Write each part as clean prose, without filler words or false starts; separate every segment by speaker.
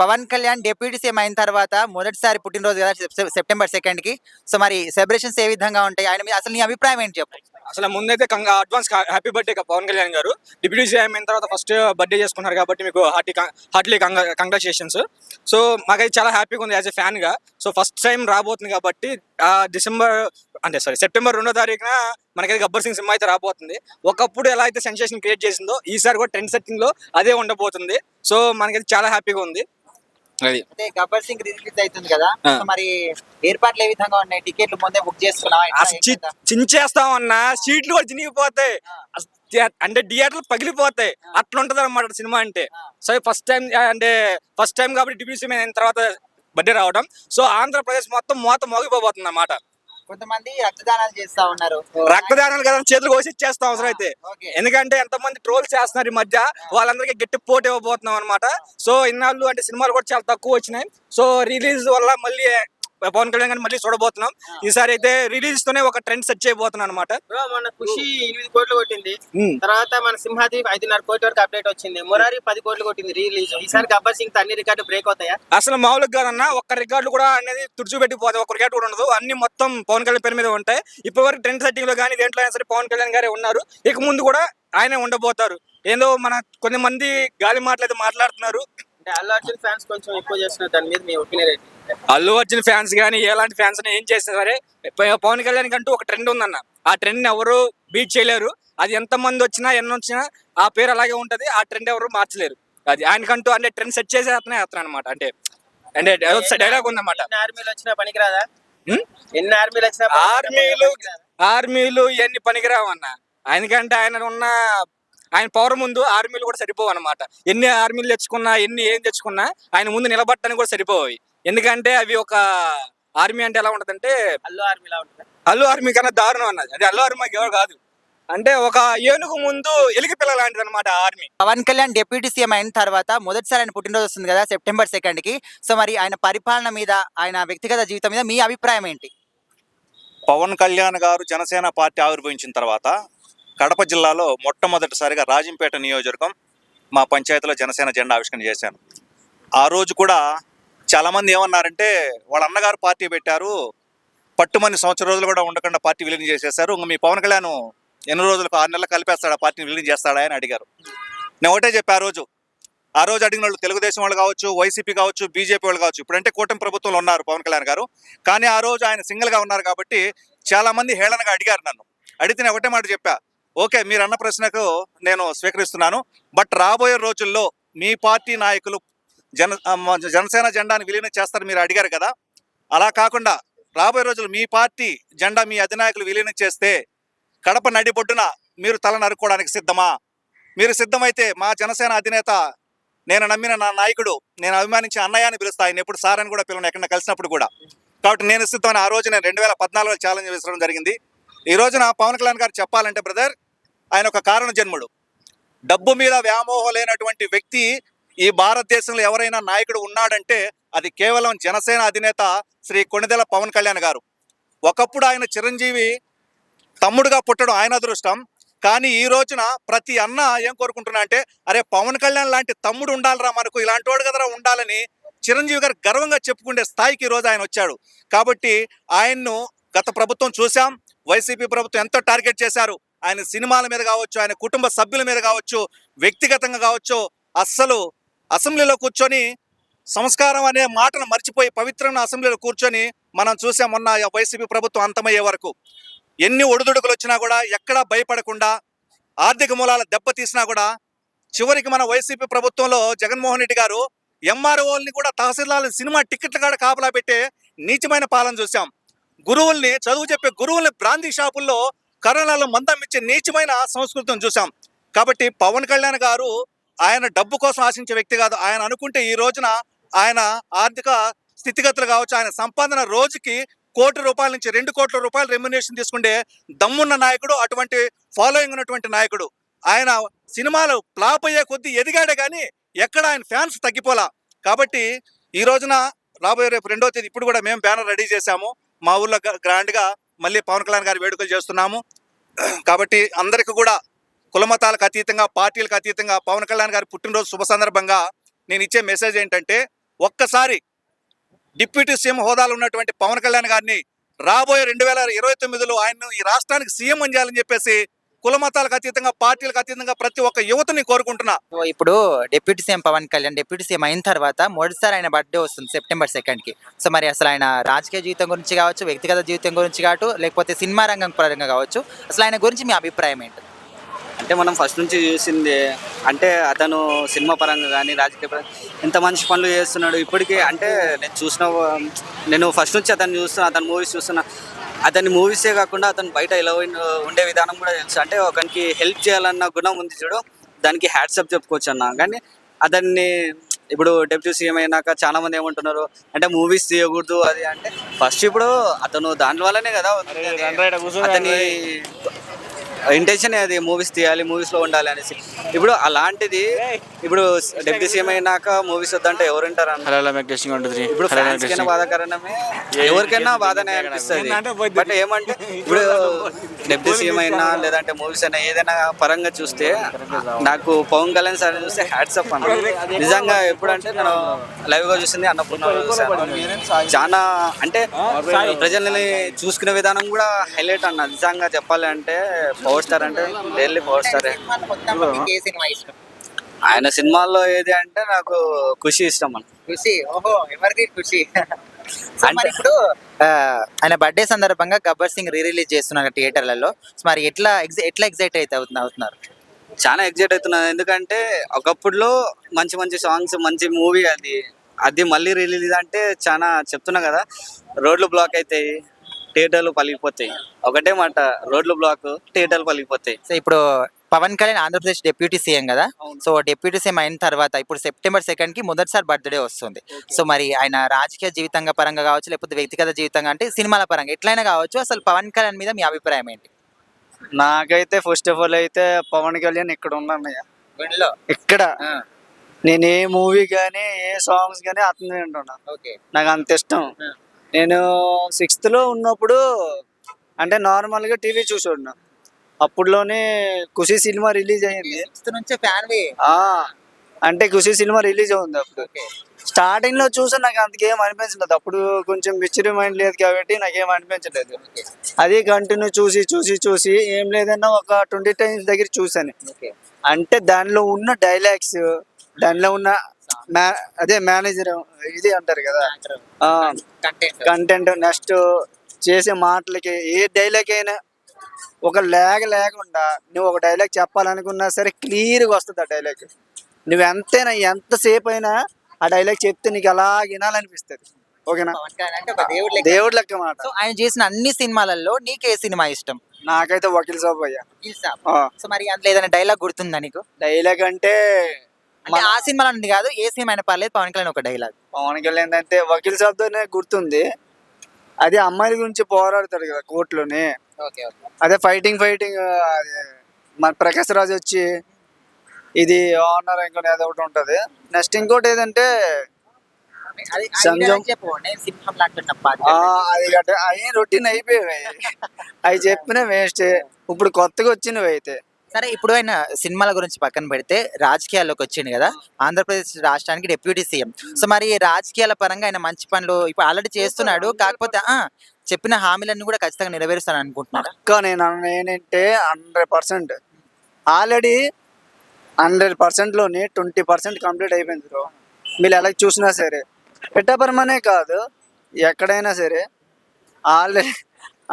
Speaker 1: Pawan Kalyan deputy CM అయిన తర్వాత మొదటిసారి పుట్టినరోజు కదా సెప్టెంబర్ 2కి. సో మరి సెలబ్రేషన్స్ ఏ విధంగా ఉంటాయి? ఆయన మీద అసలు నీ అభిప్రాయం ఏంటి చెప్పు?
Speaker 2: అసలు ముందైతే advance happy birthday Pawan Kalyan గారు. డిప్యూటీ సీఎం అయిన తర్వాత ఫస్ట్ బర్త్డే చేసుకున్నారు కాబట్టి మీకు హార్ట్లీ కంగ్రాచులేషన్స్. సో మాకైతే చాలా హ్యాపీగా ఉంది యాజ్ ఎ ఫ్యాన్గా. సో ఫస్ట్ టైం రాబోతుంది కాబట్టి సెప్టెంబర్ 2వ తారీఖున మనకైతే గబ్బర్ సింగ్ సినిమా అయితే రాబోతుంది. ఒకప్పుడు ఎలా అయితే సెన్సేషన్ క్రియేట్ చేసిందో ఈసారి కూడా ట్రెండ్ సెట్టింగ్ లో అదే ఉండబోతుంది. సో మనకైతే చాలా హ్యాపీగా ఉంది. అది
Speaker 1: అంటే గబ్బర్ సింగ్ రిలీజ్ అవుతుంది కదా, సో మరి ఏర్పాట్లు ఏ విధంగా ఉన్నాయి? టికెట్లు ముందే బుక్ చేసుకున్నావా?
Speaker 2: చించేస్తామన్నా సీట్లు కూడా చినిగిపోతాయి, అంటే థియేటర్లు పగిలిపోతాయి, అట్లా ఉంటది అనమాట సినిమా అంటే. సో ఫస్ట్ టైం కాబట్టి డిప్యూటీ సీఎం అయిన తర్వాత బర్త్డే రావడం. సో ఆంధ్రప్రదేశ్ మొత్తం మోగిపోబోతుంది అన్నమాట.
Speaker 1: కొంతమంది రక్తదానాలు చేస్తా ఉన్నారు.
Speaker 2: రక్తదానాలు కదా చేతులు కోసి ఇచ్చేస్తాం అవసరం అయితే. ఎందుకంటే ఎంతమంది ట్రోల్స్ చేస్తున్నారు ఈ మధ్య, వాళ్ళందరికీ గట్టి పోటీ ఇవ్వబోతున్నాం అనమాట. సో ఇన్నాళ్ళు అంటే సినిమాలు కూడా చాలా తక్కువ వచ్చినాయి. సో రిలీజ్ వల్ల మళ్ళీ పవన్ కళ్యాణ్ గారిని మళ్ళీ చూడబోతున్నాం. ఈసారి అయితే రిలీజ్ తోనే ఒక ట్రెండ్ సెట్ చేయబోతున్నాం అనమాట.
Speaker 3: మన ఖుషి 8 కోట్లు కొట్టింది, తర్వాత మన సింహాది 5.5 కోట్ల వరకు అప్డేట్ వచ్చింది, మురారి 10 కోట్లు కొట్టింది రిలీజ్. ఈసారి గబ్బర్ సింగ్ అన్ని రికార్డు బ్రేక్ అవుతాయా?
Speaker 2: అసలు మామూలుగా కాదన్నా, ఒక్క రికార్డు కూడా అనేది తుడిచిపెట్టిపోతాయి, ఒక రికార్డు కూడా ఉండదు, అన్ని మొత్తం పవన్ కళ్యాణ్ పేరు మీద ఉంటాయి. ఇప్పటి వరకు ట్రెండ్ సెట్టింగ్ లో కానీ దేంట్లో అయినా సరే పవన్ కళ్యాణ్ గారే ఉన్నారు, ఇక ముందు కూడా ఆయనే ఉండబోతారు. ఏందో మన కొంతమంది గాలి మాటలు అయితే మాట్లాడుతున్నారు.
Speaker 3: అల్లు అర్జున్ ఫ్యాన్స్ కొంచెం ఎక్కువ చేస్తున్నారు, దాని మీద మీ ఒపీనియన్ ఏంటి?
Speaker 2: అల్లు అర్జున్ ఫ్యాన్స్ కానీ ఎలాంటి ఫ్యాన్స్ ఏం చేసినా సరే పవన్ కళ్యాణ్ కంటూ ఒక ట్రెండ్ ఉందన్న, ఆ ట్రెండ్ ఎవరు బీట్ చేయలేరు. అది ఎంత మంది వచ్చినా ఎన్ని వచ్చినా ఆ పేరు అలాగే ఉంటది, ఆ ట్రెండ్ ఎవరు మార్చలేరు. అది ఆయనకంటూ అంటే ట్రెండ్ సెట్ చేసే అతనే అనమాట. అంటే డైలాగ్ ఉందన్నమాట,
Speaker 3: ఆర్మీలు వచ్చినా పనికిరాదా? ఎన్ని ఆర్మీలు వచ్చినా
Speaker 2: ఆర్మీలు ఇవన్నీ పనికిరావు అన్న. ఆయనకంటే ఆయన పవర్ ముందు ఆర్మీలు కూడా సరిపోవు అనమాట. ఎన్ని ఆర్మీలు తెచ్చుకున్నా ఏం తెచ్చుకున్నా ఆయన ముందు నిలబట్టడానికి కూడా సరిపోవు. ఎందుకంటే అవి ఒక ఆర్మీ అంటే ఎలా ఉంటదంటే అల్లు ఆర్మీ కన్నా దారుణం అన్నది. అది అల్లు ఆర్మీ ఎవరు కాదు, అంటే ఒక ఏనుగు ముందు ఎలికి పిల్ల లాంటిది అనమాట army.
Speaker 1: Pawan Kalyan deputy CM అయిన తర్వాత మొదటిసారి ఆయన పుట్టినరోజు వస్తుంది కదా సెప్టెంబర్ 2కి. సో మరి ఆయన పరిపాలన మీద, ఆయన వ్యక్తిగత జీవితం మీద మీ అభిప్రాయం ఏంటి?
Speaker 4: పవన్ కళ్యాణ్ గారు జనసేన పార్టీ ఆవిర్భవించిన తర్వాత కడప జిల్లాలో మొట్టమొదటిసారిగా రాజంపేట నియోజకవర్గం మా పంచాయతీలో జనసేన జెండా ఆవిష్కరణ చేశాను. ఆ రోజు కూడా చాలామంది ఏమన్నారంటే వాళ్ళ అన్నగారు పార్టీ పెట్టారు, పట్టుమని సంవత్సరం రోజులు కూడా ఉండకుండా పార్టీ విలీనం చేసేశారు, ఇంకా మీ పవన్ కళ్యాణ్ ఎన్ని రోజులకు 6 నెలలు కలిపేస్తాడా పార్టీని విలీనం చేస్తాడా అని అడిగారు. నేను ఒకటే చెప్పా, ఆ రోజు అడిగిన వాళ్ళు తెలుగుదేశం వాళ్ళు కావచ్చు, వైసీపీ కావచ్చు, బీజేపీ వాళ్ళు కావచ్చు. ఇప్పుడంటే కూటమి ప్రభుత్వంలో ఉన్నారు పవన్ కళ్యాణ్ గారు, కానీ ఆ రోజు ఆయన సింగిల్గా ఉన్నారు కాబట్టి చాలామంది హేళనగా అడిగారు. నన్ను అడిగితే నేను ఒకటే మాట చెప్పా, ఓకే మీరు అన్న ప్రశ్నకు నేను స్వీకరిస్తున్నాను, బట్ రాబోయే రోజుల్లో మీ పార్టీ నాయకులు జనసేన జెండాని విలీనం చేస్తారు మీరు అడిగారు కదా, అలా కాకుండా రాబోయే రోజులు మీ పార్టీ జెండా మీ అధినాయకులు విలీనం చేస్తే కడప నడిబొడ్డున మీరు తల నరుక్కోవడానికి సిద్ధమా? మీరు సిద్ధమైతే మా జనసేన అధినేత, నేను నమ్మిన నా నాయకుడు, నేను అభిమానించే అన్నయ్య అని పిలుస్తా, ఆయన ఎప్పుడు సార్ అని కూడా పిల్లలు ఎక్కడ కలిసినప్పుడు కూడా. కాబట్టి నేను సిద్ధమని ఆ రోజు నేను 2014లో ఛాలెంజ్ విసరడం జరిగింది. ఈ రోజున పవన్ కళ్యాణ్ గారు చెప్పాలంటే బ్రదర్, ఆయన ఒక కారణ జన్ముడు, డబ్బు మీద వ్యామోహం లేనటువంటి వ్యక్తి ఈ భారతదేశంలో ఎవరైనా నాయకుడు ఉన్నాడంటే అది కేవలం జనసేన అధినేత శ్రీ కొణిదెల పవన్ కళ్యాణ్ గారు. ఒకప్పుడు ఆయన చిరంజీవి తమ్ముడుగా పుట్టడం ఆయన అదృష్టం, కానీ ఈ రోజున ప్రతి అన్న ఏం కోరుకుంటున్నా అంటే, అరే పవన్ కళ్యాణ్ లాంటి తమ్ముడు ఉండాలిరా మనకు, ఇలాంటి వాడు కదరా ఉండాలని చిరంజీవి గారు గర్వంగా చెప్పుకునే స్థాయికి ఈ రోజు ఆయన వచ్చాడు. కాబట్టి ఆయన్ను గత ప్రభుత్వం చూసాం, వైసీపీ ప్రభుత్వం ఎంతో టార్గెట్ చేశారు. ఆయన సినిమాల మీద కావచ్చు, ఆయన కుటుంబ సభ్యుల మీద కావచ్చు, వ్యక్తిగతంగా కావచ్చు, అస్సలు అసెంబ్లీలో కూర్చొని సంస్కారం అనే మాటను మర్చిపోయి పవిత్రమైన అసెంబ్లీలో కూర్చొని మనం చూసాం. మొన్న వైసీపీ ప్రభుత్వం అంతమయ్యే వరకు ఎన్ని ఒడిదుడుకులు వచ్చినా కూడా ఎక్కడా భయపడకుండా, ఆర్థిక మూలాల దెబ్బతీసినా కూడా చివరికి మన వైసీపీ ప్రభుత్వంలో జగన్మోహన్ రెడ్డి గారు ఎంఆర్ఓల్ని కూడా తహసీల్దార్లు సినిమా టికెట్ల కాడ కాపలా పెట్టే నీచమైన పాలన చూసాం. గురువుల్ని, చదువు చెప్పే గురువుల్ని బ్రాందీ షాపుల్లో కరోనాలో మందమిచ్చే నీచమైన సంస్కృతిని చూసాం. కాబట్టి పవన్ కళ్యాణ్ గారు ఆయన డబ్బు కోసం ఆశించే వ్యక్తి కాదు. ఆయన అనుకుంటే ఈ రోజున ఆయన ఆర్థిక స్థితిగతులు కావచ్చు, ఆయన సంపాదన రోజుకి ₹1 కోటి నుంచి ₹2 కోట్ల రెమ్యునేషన్ తీసుకుంటే దమ్మున్న నాయకుడు, అటువంటి ఫాలోయింగ్ ఉన్నటువంటి నాయకుడు. ఆయన సినిమాలు ఫ్లాప్ అయ్యే కొద్దీ ఎదిగాడే కానీ ఎక్కడ ఆయన ఫ్యాన్స్ తగ్గిపోలా. కాబట్టి ఈ రోజున రాబోయే రేపు 2వ తేదీ ఇప్పుడు కూడా మేము బ్యానర్ రెడీ చేశాము, మా ఊర్లో గ్రాండ్గా మళ్ళీ పవన్ కళ్యాణ్ గారి వేడుకలు చేస్తున్నాము. కాబట్టి అందరికీ కూడా కులమతాలకు అతీతంగా, పార్టీలకు అతీతంగా పవన్ కళ్యాణ్ గారి పుట్టినరోజు శుభ సందర్భంగా నేను ఇచ్చే మెసేజ్ ఏంటంటే, ఒక్కసారి డిప్యూటీ సీఎం హోదాలో ఉన్నటువంటి పవన్ కళ్యాణ్ గారిని రాబోయే 2029లో ఆయన్ను ఈ రాష్ట్రానికి సీఎం అని చేయాలని చెప్పేసి కుల మతాలకు అతీతంగా పార్టీలకు అతీతంగా ప్రతి ఒక్క యువతని కోరుకుంటున్నా.
Speaker 1: సో ఇప్పుడు deputy CM Pawan Kalyan deputy CM అయిన తర్వాత మొదటిసారి ఆయన బర్త్డే వస్తుంది సెప్టెంబర్ 2కి. సో మరి అసలు ఆయన రాజకీయ జీవితం గురించి కావచ్చు, వ్యక్తిగత జీవితం గురించి కావచ్చు, లేకపోతే సినిమా రంగం పరంగా కావచ్చు, అసలు ఆయన గురించి మీ అభిప్రాయం ఏంటి?
Speaker 5: అంటే మనం ఫస్ట్ నుంచి చూసింది అంటే అతను సినిమా పరంగా కానీ రాజకీయ పరంగా ఎంత మంచి పనులు చేస్తున్నాడు ఇప్పటికీ. అంటే నేను ఫస్ట్ నుంచి అతని మూవీస్ చూస్తున్నా. అతని మూవీసే కాకుండా అతను బయట ఎలా ఉండే విధానం కూడా తెలుసు. అంటే ఒకరికి హెల్ప్ చేయాలన్న గుణం ఉంది చూడు, దానికి హ్యాట్సప్ చెప్పుకోవచ్చు అన్న. కానీ అతన్ని ఇప్పుడు డెప్యూటీ సీఎం అయినాక చాలా మంది ఏమంటున్నారు అంటే మూవీస్ తీయకూడదు అది అంటే, ఫస్ట్ ఇప్పుడు అతను దాని వల్లనే కదా అతని ఇంటెన్షన్ అది మూవీస్ తీయాలి, మూవీస్లో ఉండాలి అనేసి. ఇప్పుడు అలాంటిది ఇప్పుడు డెప్యూటీ సీఎం అయినాక మూవీస్ వద్దంటే ఎవరు ఉంటారు అన్న? ఇప్పుడు ఫ్యాన్స్ కైనా బాధాకరణమే, ఎవరికైనా బాధనే అనిపిస్తుంది. బట్ ఏమంటే ఇప్పుడు డెప్యూటీ సీఎం అయినా లేదంటే మూవీస్ అయినా ఏదైనా పరంగా చూస్తే నాకు పవన్ కళ్యాణ్ సార్ చూస్తే హ్యాట్సప్ అన్న. నిజంగా ఎప్పుడంటే నేను లైవ్ గా చూసింది అన్నపూర్ణ చూసాను. చాలా అంటే ప్రజల్ని చూసుకునే విధానం కూడా హైలైట్ అన్న. నిజంగా చెప్పాలి అంటే పవర్ స్టార్ అంటే రియల్లీ పవర్ స్టారే. ఆయన సినిమాల్లో ఏది అంటే నాకు ఖుషి ఇష్టం అన్న.
Speaker 1: ఖుషి, ఓహో ఎవరికి ఖుషి. అంటే ఇప్పుడు ఆయన బర్త్డే సందర్భంగా గబ్బర్ సింగ్ రిలీజ్ చేస్తున్నారు థియేటర్లలో. మరి ఎట్లా ఎగ్జైట్ అయితే అవుతున్నారు?
Speaker 5: చాలా ఎగ్జైట్ అవుతున్నాను. ఎందుకంటే ఒకప్పుడులో మంచి మంచి సాంగ్స్, మంచి మూవీ అది మళ్ళీ రిలీజ్ అంటే చాలా చెప్తున్నా కదా, రోడ్లు బ్లాక్ అవుతాయి, థియేటర్లు పలిగిపోతాయి. ఒకటే మాట, రోడ్లు బ్లాక్, థియేటర్లు పలిగిపోతాయి.
Speaker 1: సో ఇప్పుడు పవన్ కళ్యాణ్ ఆంధ్రప్రదేశ్ డిప్యూటీ సీఎం కదా. సో డిప్యూటీ సీఎం అయిన తర్వాత ఇప్పుడు సెప్టెంబర్ 2కి మొదటిసారి బర్త్డే వస్తుంది. సో మరి ఆయన రాజకీయ జీవితంగా పరంగా కావచ్చు, లేకపోతే వ్యక్తిగత జీవితంగా అంటే సినిమాల పరంగా ఎట్లయినా కావచ్చు, అసలు పవన్ కళ్యాణ్ మీద మీ అభిప్రాయం ఏంటి?
Speaker 6: నాకైతే ఫస్ట్ ఆఫ్ ఆల్ అయితే పవన్ కళ్యాణ్ ఇక్కడ ఉన్నానయ్య, ఇక్కడ నేను ఏ మూవీ కానీ ఏ సాంగ్స్ కానీ అతను వింటున్నా. నాకు అంత ఇష్టం. నేను 6th లో ఉన్నప్పుడు అంటే నార్మల్గా టీవీ చూసున్నా. అప్పుడులోనే ఖుషి సినిమా రిలీజ్ అయ్యింది. అంటే ఖుషి సినిమా రిలీజ్ అవుతుంది. అప్పుడు స్టార్టింగ్ లో చూసి నాకు అంతకేం అనిపించలేదు. అప్పుడు కొంచెం మిక్స్డ్ మైండ్ లేదు కాబట్టి నాకేం అనిపించలేదు. అది కంటిన్యూ చూసి చూసి చూసి ఏం లేదన్నా ఒక 20 times దగ్గర చూసాను. అంటే దానిలో ఉన్న డైలాగ్స్, దానిలో ఉన్న అదే మేనేజర్ ఇది అంటారు కదా, కంటెంట్, నెక్స్ట్ చేసే మాటలకి ఏ డైలాగ్ అయినా ఒక లేకుండా నువ్వు ఒక డైలాగ్ చెప్పాలనుకున్నా సరే క్లియర్గా వస్తుంది ఆ డైలాగ్. నువ్వు ఎంతసేపు అయినా ఆ డైలాగ్ చెప్తే నీకు అలా వినాలనిపిస్తుంది. ఓకేనా, దేవుడు లెక్క మాట.
Speaker 1: ఆయన చేసిన అన్ని సినిమాలలో నీకు ఏ సినిమా ఇష్టం?
Speaker 6: నాకైతే వకీల్ సాబ్ అయ్యా.
Speaker 1: సో మరి అందులో ఏదైనా డైలాగ్ గుర్తుందా నీకు?
Speaker 6: డైలాగ్ అంటే
Speaker 1: ఆ సినిమాలో ఉంది కాదు, ఏ సినిమా అయినా పర్లేదు, పవన్ కళ్యాణ్ ఒక డైలాగ్.
Speaker 6: పవన్ కళ్యాణ్ అంటే వకీల్ సాబ్తోనే గుర్తుంది. అది అమ్మాయిల గురించి పోరాడతాడు కదా కోర్టులోనే. అదే ఫైటింగ్ మన ప్రకాష్ రాజ్ వచ్చి ఇది ఆనర్ ఇంకోటి ఏదో ఒకటి ఉంటది. నెక్స్ట్ ఇంకోటి ఏదంటే సంజం, అది అవి రొటీన్ అయిపోయాయి. అవి చెప్పిన వేస్ట్. ఇప్పుడు కొత్తగా వచ్చినవి అయితే
Speaker 1: సరే. ఇప్పుడు ఆయన సినిమాల గురించి పక్కన పెడితే రాజకీయాల్లోకి వచ్చింది కదా, ఆంధ్రప్రదేశ్ రాష్ట్రానికి డిప్యూటీ సీఎం. సో మరి రాజకీయాల పరంగా ఆయన మంచి పనులు ఇప్పుడు ఆల్రెడీ చేస్తున్నాడు. కాకపోతే చెప్పిన హామీలన్నీ కూడా ఖచ్చితంగా నెరవేరుస్తాను అనుకుంటున్నాను.
Speaker 6: నేనంటే 100% ఆల్రెడీ 100%లోనే 20% కంప్లీట్ అయిపోయింది బ్రో. మీరు ఎలా చూసినా సరే, పిఠాపురమనే కాదు ఎక్కడైనా సరే ఆల్రెడీ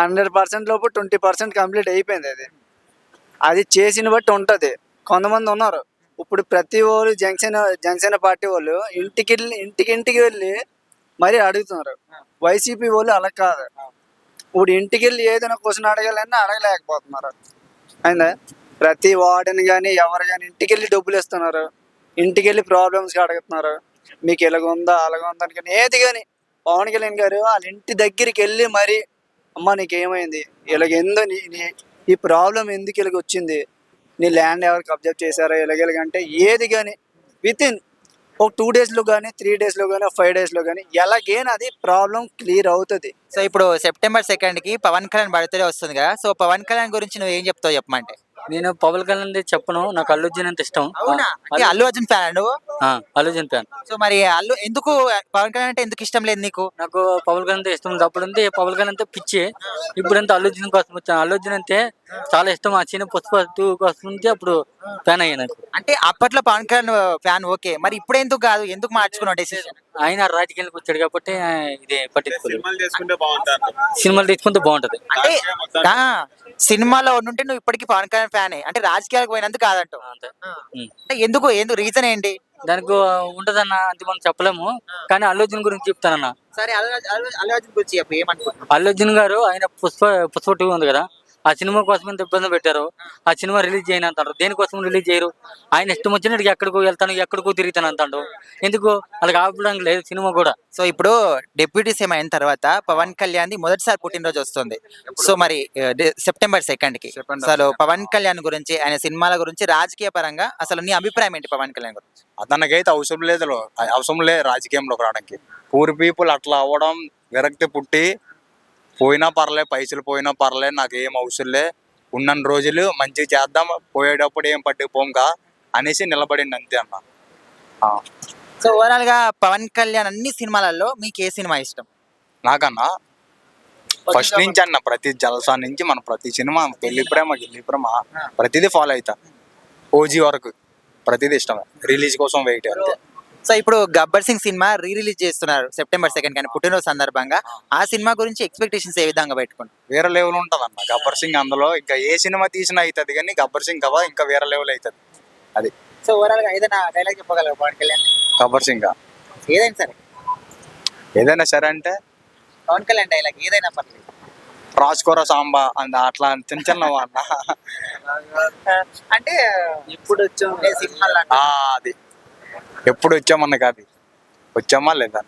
Speaker 6: 100% లోపు 20% కంప్లీట్ అయిపోయింది. అది చేసిన బట్టి ఉంటుంది. కొంతమంది ఉన్నారు ఇప్పుడు ప్రతి వాళ్ళు జనసేన పార్టీ వాళ్ళు ఇంటికి వెళ్ళి మరీ అడుగుతున్నారు. వైసీపీ వాళ్ళు అలా కాదు. ఇప్పుడు ఇంటికి వెళ్ళి ఏదైనా క్వశ్చన్ అడగాలన్నా అడగలేకపోతున్నారు. అయిందా, ప్రతి వార్డుని కానీ ఎవరు కానీ ఇంటికి వెళ్ళి డబ్బులు ఇస్తున్నారు, ఇంటికి వెళ్ళి ప్రాబ్లమ్స్ అడుగుతున్నారు. మీకు ఇలాగుందా అలాగుందా అని. కానీ ఏది కానీ పవన్ కళ్యాణ్ గారు వాళ్ళ ఇంటి దగ్గరికి వెళ్ళి మరి అమ్మ నీకేమైంది, ఇలాగెందో ఈ ప్రాబ్లం ఎందుకు ఇలాగ వచ్చింది, నీ ల్యాండ్ ఎవరు కబ్జా చేశారో ఇలాగెలాగంటే ఏది కానీ వితిన్ ఒక 2 daysలో కానీ 3 daysలో కానీ 5 daysలో కానీ ఎలాగైనా అది ప్రాబ్లం క్లియర్ అవుతుంది.
Speaker 1: సో ఇప్పుడు సెప్టెంబర్ 2కి పవన్ కళ్యాణ్ బర్త్డే వస్తుంది కదా. సో పవన్ కళ్యాణ్ గురించి నువ్వు ఏం చెప్తావు చెప్పమంటే?
Speaker 7: నేను పవన్ కళ్యాణ్ చెప్పను, నాకు అల్లు అర్జున్ అంటే ఇష్టం.
Speaker 1: అవునా అంటే అల్లు అర్జున్ ఫ్యాన్ నువ్వు?
Speaker 7: అల్లు అర్జున్ ఫ్యాన్.
Speaker 1: సో మరి అల్లు ఎందుకు పవన్ కళ్యాణ్ అంటే ఎందుకు ఇష్టం లేదు నీకు?
Speaker 7: నాకు పవన్ కళ్యాణ్ అంటే ఇష్టం ఉంది. అప్పుడంటే పవన్ కళ్యాణ్ అంటే పిచ్చి, ఇప్పుడంటే అల్లు అర్జున్ కోసం వచ్చాను. అల్లు అర్జున్ అంటే చాలా ఇష్టం. ఆ చిన్న పుష్ప 2 కోసం నుంచి అప్పుడు ఫ్యాన్ అయ్యా నాకు.
Speaker 1: అంటే అప్పట్లో పవన్ కళ్యాణ్ ఫ్యాన్ ఓకే, మరి ఇప్పుడు ఎందుకు కాదు, ఎందుకు మార్చుకున్నావు డెసిషన్?
Speaker 7: ఆయన రాజకీయాలకు వచ్చాడు కాబట్టి ఇది పట్టించుకోలేదు.
Speaker 8: సినిమాలు
Speaker 7: తీసుకుంటే బాగుంటది.
Speaker 1: అంటే ఆ, సినిమాలో ఉంటే నువ్వు ఇప్పటికీ పవన్ కళ్యాణ్ ఫ్యానే, అంటే రాజకీయాలకు పోయినందుకు కాదంటావు.
Speaker 7: అంతే.
Speaker 1: అంటే ఎందుకు రీజన్ ఏంటి?
Speaker 7: దానికి ఉంటదన్న అది మనం చెప్పలేము, కానీ అల్లు అర్జున్ గురించి చెప్తానన్న.
Speaker 1: సరే అల్లు అర్జున్ గురించి చెప్పు, ఏమనుకుంటున్నావు?
Speaker 7: అల్లు అర్జున్ గారు ఆయన పుష్ప 2 ఉంది కదా, ఆ సినిమా కోసం ఎంత ఇబ్బంది పెట్టారు. ఆ సినిమా రిలీజ్ చేయను అంటారు, దేనికోసం రిలీజ్ చేయరు? ఆయన ఇష్టం వచ్చినట్టు ఎక్కడికో వెళ్తాను, ఎక్కడికో తిరుగుతాను అంటాడు. ఎందుకు అలా ఆపడానికి లేదు సినిమా కూడా.
Speaker 1: సో ఇప్పుడు డిప్యూటీ సీఎం అయిన తర్వాత పవన్ కళ్యాణ్ మొదటిసారి పుట్టినరోజు వస్తుంది. సో మరి సెప్టెంబర్ 2కి అసలు పవన్ కళ్యాణ్ గురించి, ఆయన సినిమాల గురించి, రాజకీయ పరంగా అసలు నీ అభిప్రాయం ఏంటి పవన్ కళ్యాణ్ గురించి?
Speaker 8: అతనికైతే అవసరం లేదు రాజకీయంలోకి రావడానికి. పూర్ పీపుల్ అట్లా అవ్వడం, విరక్తి పుట్టి పోయినా పర్లే, పైసలు పోయినా పర్లే, నాకు ఏం అవసరం లే, ఉన్న రోజులు మంచిగా చేద్దాం, పోయేటప్పుడు ఏం పట్టుకుపోంగా అనేసి నిలబడింది అంతే అన్న.
Speaker 1: సో ఓవరాల్ గా పవన్ కళ్యాణ్ అన్ని సినిమాలలో మీకు ఏ సినిమా ఇష్టం?
Speaker 8: నాకన్నా ఫస్ట్ నుంచి అన్న, ప్రతి జలసా నుంచి మన ప్రతి సినిమా, పెళ్లి ప్రేమ ప్రతిదీ ఫాలో అవుతా. ఓజీ వరకు ప్రతిదీ ఇష్టమే, రిలీజ్ కోసం వెయిట్ అంతే.
Speaker 1: సో ఇప్పుడు గబ్బర్ సింగ్ సినిమా రిలీజ్ చేస్తున్నారు సెప్టెంబర్ 2 కానీ పుట్టినరోజు సందర్భంగా. ఆ సినిమా గురించి ఎక్స్పెక్టేషన్స్ ఏ విధంగా పెట్టుకుంటారు?
Speaker 8: వేరే లెవెల్ ఉంటుంది అన్న గబ్బర్ సింగ్. అందులో ఇంకా ఏ సినిమా తీసినా అవుతుంది, కానీ గబ్బర్ సింగ్ కవా ఇంకా వేరే లెవెల్ అవుతుంది అది.
Speaker 1: సో ఓవరాల్ గా ఏదైనా డైలాగ్ చెప్పగలరు పవన్ కళ్యాణ్?
Speaker 8: గబ్బర్ సింగ్
Speaker 1: ఏదైనా సరే,
Speaker 8: ఏదైనా సరే అంటే
Speaker 1: పవన్ కళ్యాణ్ డైలాగ్ ఏదైనా పర్లేదు.
Speaker 8: రాసుకోర సాంబా అంద అట్లా చిన్న చిన్న అన్న.
Speaker 1: అంటే ఇప్పుడు వచ్చాం సినిమాలో
Speaker 8: అది ఎప్పుడు వచ్చామన్న కాదు, వచ్చామా లేదా